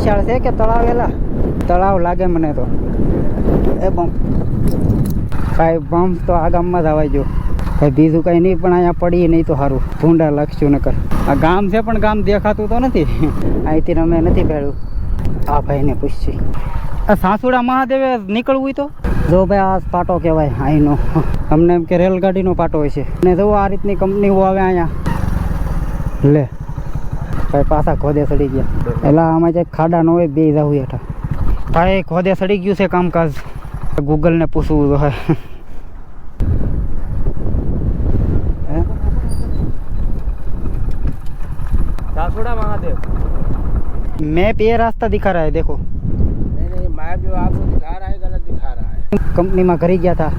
વિશાળ છે કે તળાવેલા તળાવ લાગે મને તો એ બમ્પ ભાઈ બમ્પ તો આ ગામમાં જ આવાઈ ગયો ભાઈ બીજું કંઈ નહીં પણ અહીંયા પડી નહીં તો સારું ભૂંડા લાગશું નકર આ ગામ છે પણ ગામ દેખાતું તો નથી અહીંથી અમે નથી ભેળ્યું આ ભાઈને પૂછશી આ સાસુડા મહાદેવે નીકળવું તો જો ભાઈ આ પાટો કહેવાય અહીંનો અમને એમ કે રેલગાડીનો પાટો હોય છે અને જુઓ આ રીતની કંપનીઓ આવે અહીંયા લે ભાઈ પાછા ખોદે સડી ગયા એટલે આમાં જે ખાડા ન હોય બે જવું હેઠા ભાઈ ખોદે સડી ગયું છે કામકાજ ગૂગલને પૂછવું હોય सासुड़ा महादेव मैप ये रास्ता दिखा रहा है देखो नहीं मैप जो आपको दिखा रहा है गलत दिखा रहा है કંપનીમાં ઘરી ગયા હતા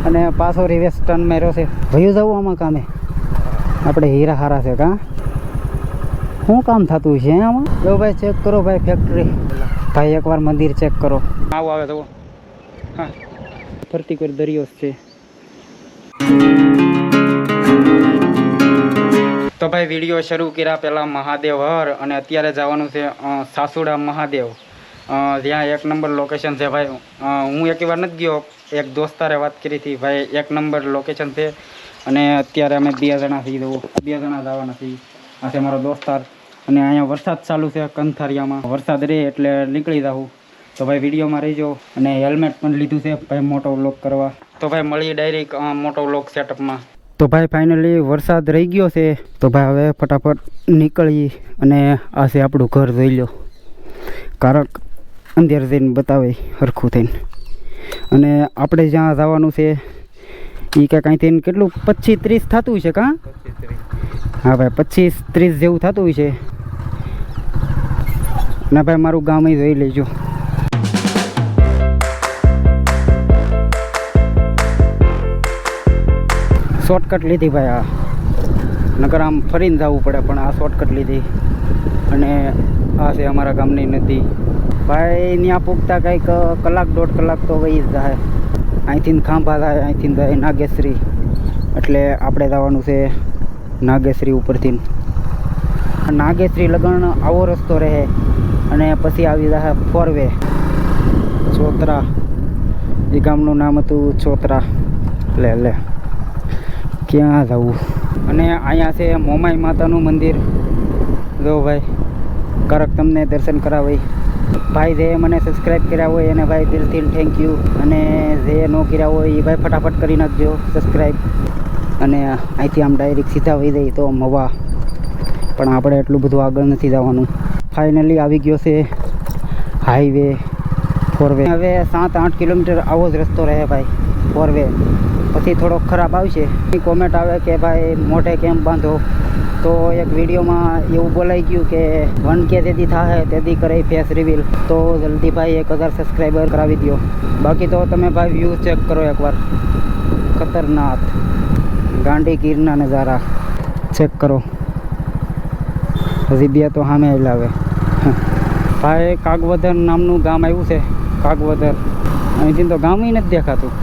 અને પાછો રિવેસ ટર્ન માર્યો છે ભયું જવું આમાં કામે આપણે હીરા હારા છે કાં શું કામ થતું છે આમાં જો ભાઈ ચેક કરો ભાઈ ફેક્ટરી ભાઈ એકવાર મંદિર ચેક કરો આવો આવે તો હા ફરતી કોઈ દરિયો છે તો ભાઈ વિડીયો શરૂ કર્યા પહેલાં મહાદેવ હર અને અત્યારે જવાનું છે સાસુડા મહાદેવ જ્યાં એક નંબર લોકેશન છે ભાઈ હું એક વાર નથી ગયો એક દોસ્તારે વાત કરી હતી ભાઈ એક નંબર લોકેશન છે અને અત્યારે અમે 2 જણા છીએ 2 જણા જવાના છીએ આ છે મારો દોસ્તાર અને અહીંયા વરસાદ ચાલુ છે કંથારિયામાં વરસાદ રહે એટલે નીકળી જાઉં તો ભાઈ વિડીયોમાં રહીજો અને હેલ્મેટ પણ લીધું છે ભાઈ મોટો વ્લોગ કરવા તો ભાઈ મળીએ ડાયરેક્ટ મોટો વ્લોગ સેટઅપમાં તો ભાઈ ફાઇનલી વરસાદ રહી ગયો છે તો ભાઈ હવે ફટાફટ નીકળી અને આ છે આપણું ઘર જોઈ લો કારણ અંદર જઈને બતાવે સરખું થઈને અને આપણે જ્યાં જવાનું છે એ કે કાંઈ થઈને કેટલું 25-30 થતું છે કાં હા ભાઈ 25-30 જેવું થતું હોય છે ના ભાઈ મારું ગામ જોઈ લેજો શોર્ટકટ લીધી ભાઈ આ નકર આમ ફરીને જવું પડે પણ આ શોર્ટકટ લીધી અને આ છે અમારા ગામની નદી ભાઈ ત્યાં પૂગતા કંઈક 1-1.5 કલાક તો વહી જ જાય અહીંથી ખાંભા થાય અહીંથી જાય નાગેશ્રી એટલે આપણે જવાનું છે નાગેશ્રી ઉપરથી નાગેશ્રી લગન આવો રસ્તો રહે અને પછી આવી જાય 4 વે ચોતરા એ ગામનું નામ હતું ચોતરા લે ક્યાં જવું અને અહીંયા છે મોમાઈ માતાનું મંદિર જો ભાઈ કરક તમને દર્શન કરાવી ભાઈ જે મને સબસ્ક્રાઈબ કર્યા હોય એને ભાઈ દિલથી થેન્ક યુ અને જે ન કર્યા હોય એ ભાઈ ફટાફટ કરી નાખજો સબસ્ક્રાઈબ અને અહીંથી આમ ડાયરેક્ટ સીધા વહી જાય તો મવા પણ આપણે એટલું બધું આગળ નથી જવાનું ફાઇનલી આવી ગયો છે હાઈવે 4 વે હવે 7-8 કિલોમીટર આવો જ રસ્તો રહે ભાઈ 4 વે પછી થોડોક ખરાબ આવશે કોમેન્ટ આવે કે ભાઈ મોઢે કેમ બાંધો તો એક વિડીયોમાં એવું બોલાઈ ગયું કે 1K જેથી થાય તેથી કરે ફેસ રિવીલ તો જલ્દી ભાઈ 1000 સબસ્ક્રાઈબર કરાવી દો બાકી તો તમે ભાઈ વ્યૂ ચેક કરો એકવાર ખતરનાક ગાંડી ગીરના નજારા ચેક કરો હજી 2 તો સામે લાવે ભાઈ કાગવદર નામનું ગામ આવ્યું છે કાગવદર અહીંથી તો ગામ નથી દેખાતું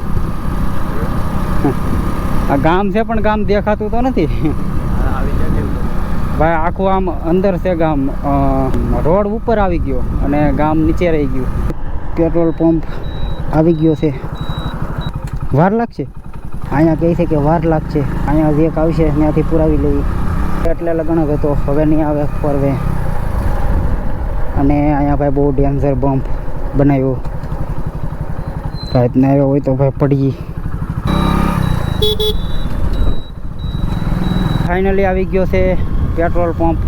આ ગામ છે પણ ગામ દેખાતું તો નથી ભાઈ આખું આમ અંદર છે ગામ રોડ ઉપર આવી ગયો અને ગામ નીચે રહી ગયું પેટ્રોલ પંપ આવી ગયો છે વાર લાગશે અહીંયા કહે છે કે વાર લાગશે અહીંયા જે આવશે ત્યાંથી પુરાવી લેવી એટલે લગ્ન જ હતો હવે નહીં આવે 4 વે અને અહીંયા ભાઈ બહુ ડેન્જર બમ્પ બનાવ્યો ભાઈ આવ્યો હોય તો ભાઈ પડી ફાઇનલી આવી ગયો છે પેટ્રોલ પંપ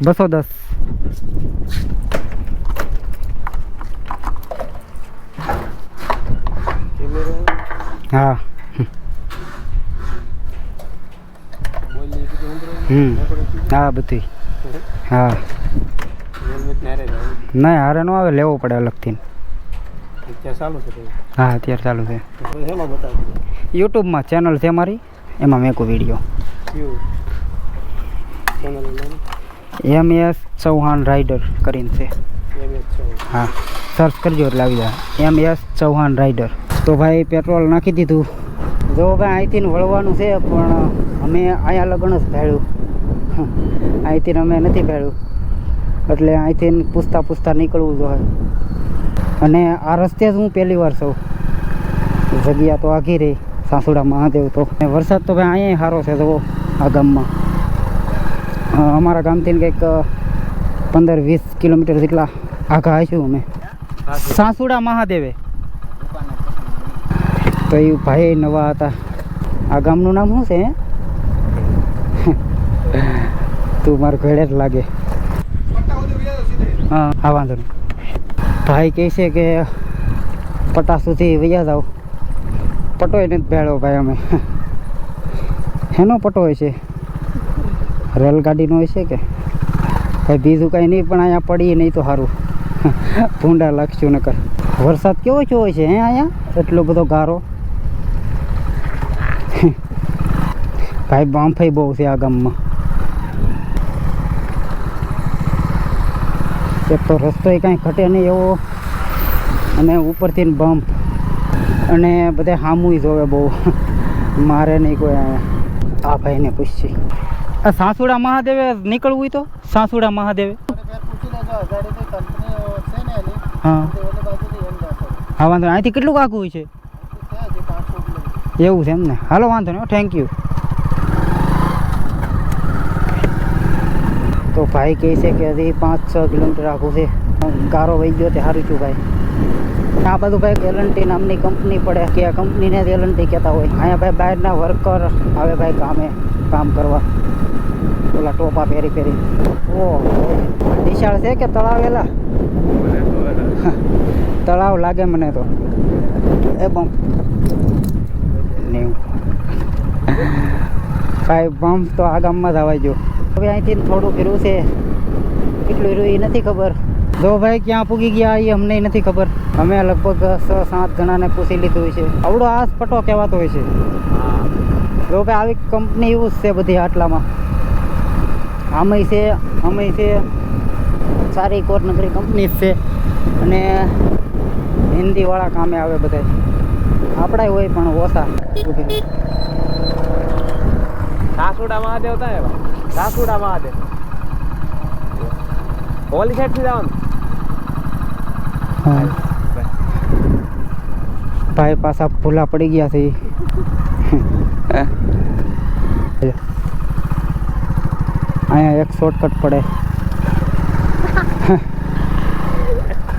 210 હા હા બધી હા નહીં હારે ન આવે લેવો પડે અલગથી હા અત્યારે ચાલુ છે યુટ્યુબમાં ચેનલ છે મારી એમાં મેકું વિડીયો MS ચૌહાણ રાઇડર કરીને છે હા સર્ચ કરજો એટલે આવી જાય MS ચૌહાણ રાઇડર તો ભાઈ પેટ્રોલ નાખી દીધું જો ભાઈ અહીંથી વળવાનું છે પણ અમે અહીંયા લગન જ ધાડ્યું અહીંથી અમે નથી ભેળ્યું, એટલે અહીંથી પૂછતા પૂછતા નીકળવું જોઈએ. અને આ રસ્તે જ હું પહેલી વાર છું. જગ્યા તો આઘી રહી સાસુડા મહાદેવ તો. વરસાદ તો ભાઈ અહીંયા સારો છે જુઓ આ ગામમાં. અમારા ગામથી કંઈક 15-20 કિલોમીટર જેટલા આઘા આવીશું અમે સાસુડા મહાદેવે. તો એ ભાઈ નવા હતા. આ ગામનું નામ શું છે? તું મારું ઘેડે જ લાગે. હા હા વાંધો નહીં. ભાઈ કહે છે કે પટા સુધી વૈયા જાઓ. પટોય નથી ભેળો ભાઈ અમે. એનો પટો હોય છે? રેલગાડીનો હોય છે કે ભાઈ? બીજું કાંઈ નહીં, પણ અહીંયા પડીએ નહીં તો સારું. ભૂંડા લાગશું નકર. વરસાદ કેવો છો હોય છે અહીંયા? એટલો બધો ગારો. ભાઈ બાંફઈ બહુ છે આ ગામમાં. એક તો રસ્તો કાંઈ ઘટે નહીં એવો, અને ઉપરથી બમ્પ, અને બધા સામું જોવે બહુ. મારે નહીં કોઈ અહીંયા. આ ભાઈને પૂછશે. આ સાસુડા મહાદેવે નીકળવું હોય તો સાસુડા મહાદેવે? હા હા વાંધો નહીં. અહીંથી કેટલું આઘું હોય છે? એવું છે એમ ને? હાલો વાંધો નહીં, થેન્ક યુ. તો ભાઈ કહે છે કે હજી 5-6 કિલોમીટર આઘું છે. ગારો વહી ગયો તે સારું છું ભાઈ. આ બધું ભાઈ એલએનટી નામની કંપની પડે, કે આ કંપનીને જ એલએનટી કહેતા હોય. અહીંયા ભાઈ બહારના વર્કર આવે ભાઈ કામ કરવા, ઓલા ટોપા પહેરી. ઓહ વિશાળ છે કે તળાવેલા? તળાવ લાગે મને તો. એ બમ્પ ભાઈ, બમ્પ તો આ ગામમાં જ આવાઈ ગયો. હવે અહીંથી થોડું ફેરવું છે, કેટલું ફેરવું એ નથી ખબર. જો ભાઈ ક્યાં પૂગી ગયા એ અમને નથી ખબર. અમે લગભગ 6-7 જણાને પૂછી લીધું છે. આવડો આ પટો કહેવાતો હોય છે. જો ભાઈ આવી કંપની એવું જ છે બધી આટલામાં. આમય છે સારી કોરનગરી કંપની જ છે. અને હિન્દીવાળા કામે આવે બધા. આપણા હોય પણ ઓછા. સાસુડા મહાદેવ થાય એવા. સાસુડા મહાદેવ ઓલી સાઈડ થી જવાનું. હા ભાઈ પાછા ભૂલા પડી ગયા છે. અહીંયા એક શોર્ટકટ પડે.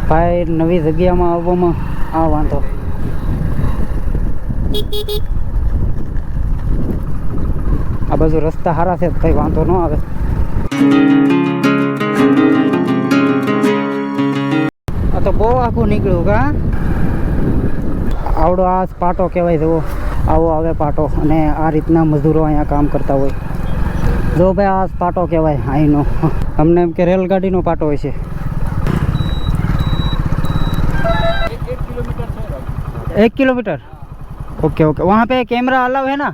ભાઈ નવી જગ્યામાં આવવામાં આ વાંધો. આ બાજુ રસ્તા સારા છે, કંઈ વાંધો ન આવે. આ તો બહુ આખું નીકળ્યું કા. આવડો આ પાટો કહેવાય. જુઓ આવો આવે પાટો, અને આ રીતના મજૂરો અહીંયા કામ કરતા હોય. જો ભાઈ આ પાટો કહેવાય અહીંનો. અમને એમ કે રેલગાડીનો પાટો હોય છે. 1 किलोमीटर? Okay okay. वहाँ पे कैमरा अलाउ है ना?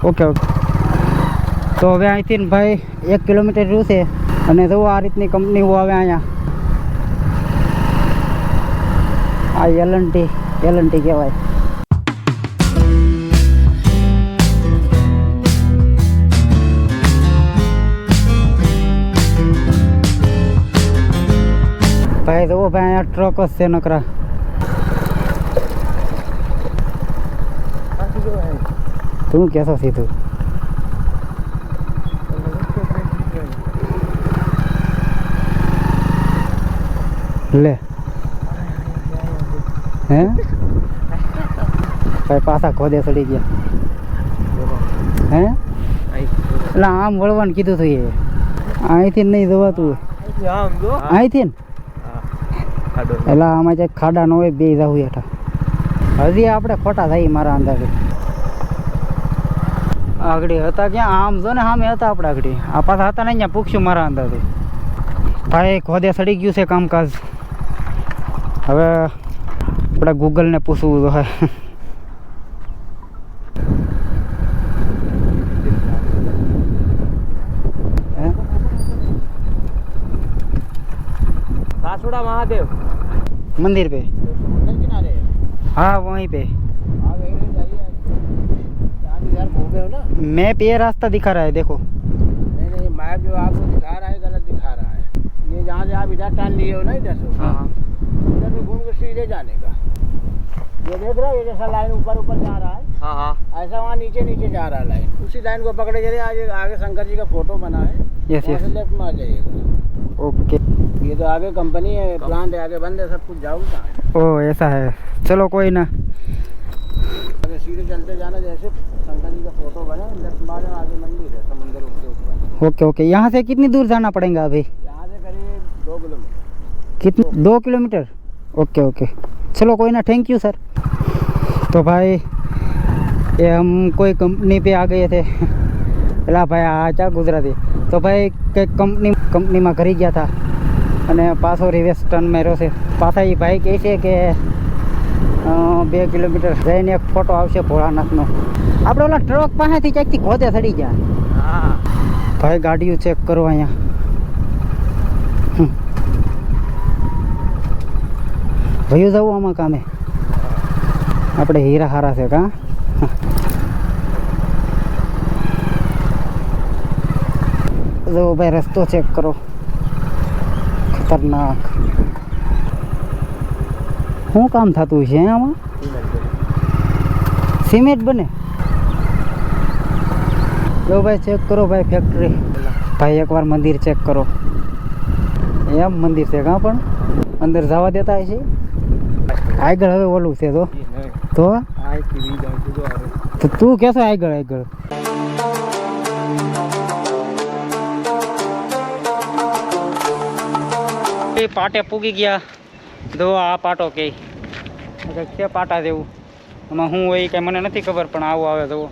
Okay okay. તો હવે અહીંથી ભાઈ 1 કિલોમીટર રહ્યું છે. અને જુઓ આ રીતની કંપનીઓ આવે અહીંયા. આ એલએનટી કહેવાય. ભાઈ જુઓ ભાઈ અહીંયા ટ્રક જ છે નકરા. તું કહેશો સીધું? લે હે ભાઈ પાછા ખોદે ચડી ગયા. હે એટલે આમ વળવાનું કીધું હતું. એ અહીંથી નહીં જવાતું. અહીંથી ને એટલે આમાં જે ખાડા ન હોય બે જવું હેઠા. હજી આપણે ખોટા થઈ મારા અંદાજે. આગળ હતા ક્યાં? આમ જો ને સામે હતા આપણે આગળ. આ પાછા હતા ને અહીંયા પૂછ્યું મારા અંદાજે. ભાઈ ખોદે સડી ગયું છે કામકાજ. હવે આપણે ગૂગલને પૂછવું તો હોય. सासुड़ा महादेव मंदिर पे? समुद्र किनारे है। हाँ वहीं पे। आप जाइए, घूमे हो ना। मैप ये रास्ता दिखा रहा है देखो। मैप जो आपको दिखा रहा है गलत दिखा रहा है। ये जहाँ से आप इधर टर्न लिए हो ना, इधर से हाँ हाँ इधर से घूम के सीधे जाने का। ये देख रहे हो, ये जैसा लाइन ऊपर ऊपर जा रहा है, हाँ हाँ ऐसा वहाँ नीचे नीचे जा रहा है लाइन। उसी लाइन को पकड़े चले, आगे शंकर जी का फोटो बना है, यस वहाँ से यस लेफ्ट में आ जाइएगा। ओके। ये तो आगे कंपनी है, प्लांट है, आगे बंद है, सब कुछ जाओगे कहाँ है? ओ ऐसा है, चलो कोई ना। आगे सीधे चलते जाना, जैसे शंकर जी का फोटो बना, लेफ्ट में आगे मंदिर है, समुद्र के ऊपर। ओके ओके, यहाँ से कितनी दूर जाना पड़ेगा अभी? यहाँ से करीब 2 किलोमीटर। कितनी 2 किलोमीटर? ओके ओके, चलो कोई ना, थैंक यू सर। तो भाई ये हम कोई कंपनी पे आ गए थे। પેલા ભાઈ આ ચા ગુજરાતી તો ભાઈ કંઈક કંપનીમાં ઘરી ગયા હતા અને પાછો રિવેસ ટર્ન માર્યો છે પાછા. એ ભાઈ કહે છે કે 2 કિલોમીટર જઈને એક ફોટો આવશે ભોળાનાથનો. આપણે ઓલા ટ્રક પાસેથી ક્યાંકથી ખોદે ચડી ગયા. हाँ ભાઈ ગાડીઓ ચેક કરો અહીંયા. ભયું જવું આમાં કામે, આપણે હીરા હારા છે કાં. જો ભાઈ રસ્તો ચેક કરો, ખતરનાક. શું કામ થતું છે આમાં? સિમેન્ટ બને? જો ભાઈ ચેક કરો ભાઈ ફેક્ટરી. ભાઈ એકવાર મંદિર ચેક કરો. એમ મંદિર છે કાં, પણ અંદર જવા દેતા હશે? આગળ હવે ઓલું છે તો તું કહેશો આગળ આગળ. પાટે પૂગી ગયા. જો આ પાટો કે છે પાટા જેવું, એમાં શું હોય કંઈ મને નથી ખબર, પણ આવું આવે જુઓ.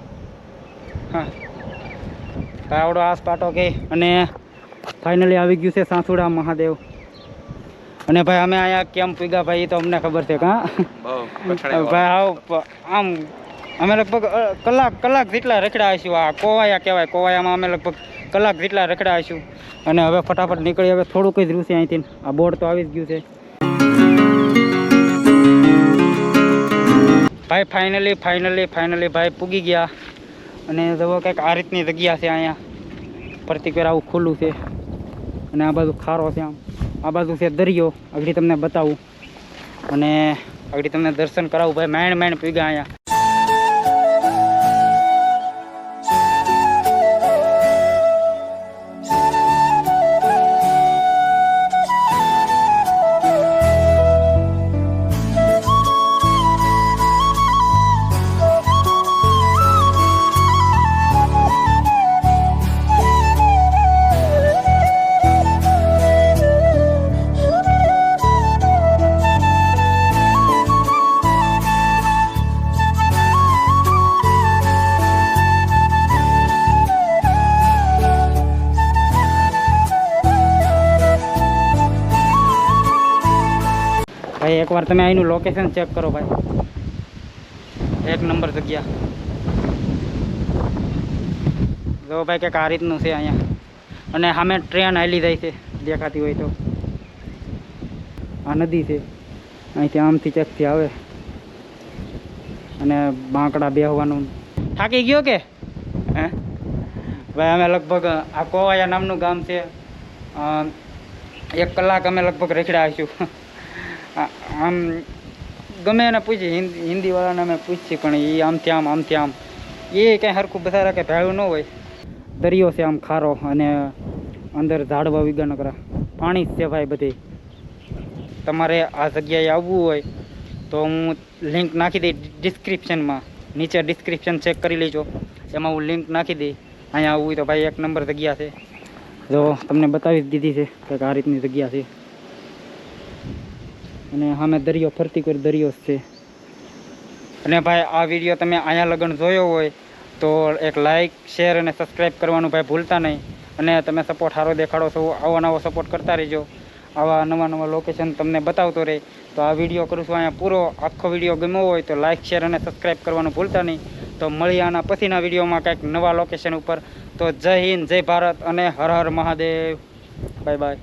હા આવડો આસ પાટો કે. અને ફાઇનલી આવી ગયું છે સાસુડા મહાદેવ. અને ભાઈ અમે અહીંયા કેમ પૂગ્યા ભાઈ એ તો અમને ખબર છે કાં. ભાઈ આમ અમે લગભગ કલાક જેટલા રખડા આવીશું. આ કોવાયા કહેવાય, કોવાયામાં અમે લગભગ કલાક જેટલા રખડા આવીશું. અને હવે ફટાફટ નીકળી, હવે થોડુંક જ રહ્યું છે અહીંથી. આ બોર્ડ તો આવી જ ગયું છે ભાઈ. ફાઇનલી ભાઈ પૂગી ગયા. અને જવો કંઈક આ રીતની જગ્યા છે અહીંયા. પ્રતિકવાર આવું ખુલ્લું છે અને આ બાજુ ખારો છે. આમ આ બાજુ છે દરિયો. આગળ તમને બતાવું અને આગળ તમને દર્શન કરાવું. ભાઈ માંડ પૂગ્યા અહીંયા. ભાઈ એકવાર તમે અહીંનું લોકેશન ચેક કરો ભાઈ, એક નંબર જગ્યા. જો ભાઈ કંઈક આ રીતનું છે અહીંયા. અને સામે ટ્રેન હાલી જાય છે, દેખાતી હોય તો. આ નદી છે, અહીંથી આમથી ચેકથી આવે. અને બાંકડા બેહવાનું. થાકી ગયો કે હે ભાઈ? અમે લગભગ આ કોવાયા નામનું ગામ છે, 1 કલાક અમે લગભગ રખડા આવીશું. આમ ગમે એને પૂછી, હિન્દીવાળાને અમે પૂછી, પણ એ આમથી આમ એ કંઈ સરખું બસારા કંઈ ભેળું ન હોય. દરિયો છે આમ ખારો, અને અંદર ઝાડવા વિગા નકરા, પાણી જ છે ભાઈ બધી. તમારે આ જગ્યાએ આવવું હોય તો હું લિંક નાખી દઈ ડિસ્ક્રિપ્શનમાં. નીચે ડિસ્ક્રિપ્શન ચેક કરી લેજો, એમાં હું લિંક નાખી દઈ. અહીંયા આવવું હોય તો ભાઈ 1 નંબર જગ્યા છે. જો તમને બતાવી જ દીધી છે કંઈક આ રીતની જગ્યા છે. અને સામે દરિયો, ફરતી કોઈ દરિયો જ છે. અને ભાઈ આ વિડીયો તમે અહીંયા લગન જોયો હોય તો એક લાઇક, શેર અને સબસ્ક્રાઈબ કરવાનું ભાઈ ભૂલતા નહીં. અને તમે સપોર્ટ સારો દેખાડો છો, આવો નવો સપોર્ટ કરતા રહેજો. આવા નવા લોકેશન તમને બતાવતો રહે. તો આ વિડીયો કરું છું અહીંયા પૂરો. આખો વિડીયો ગમ્યો હોય તો લાઇક, શેર અને સબસ્ક્રાઈબ કરવાનું ભૂલતા નહીં. તો મળીએ આના પછીના વિડીયોમાં કંઈક નવા લોકેશન ઉપર. તો જય હિન્દ, જય ભારત અને હર હર મહાદેવ. Bye by.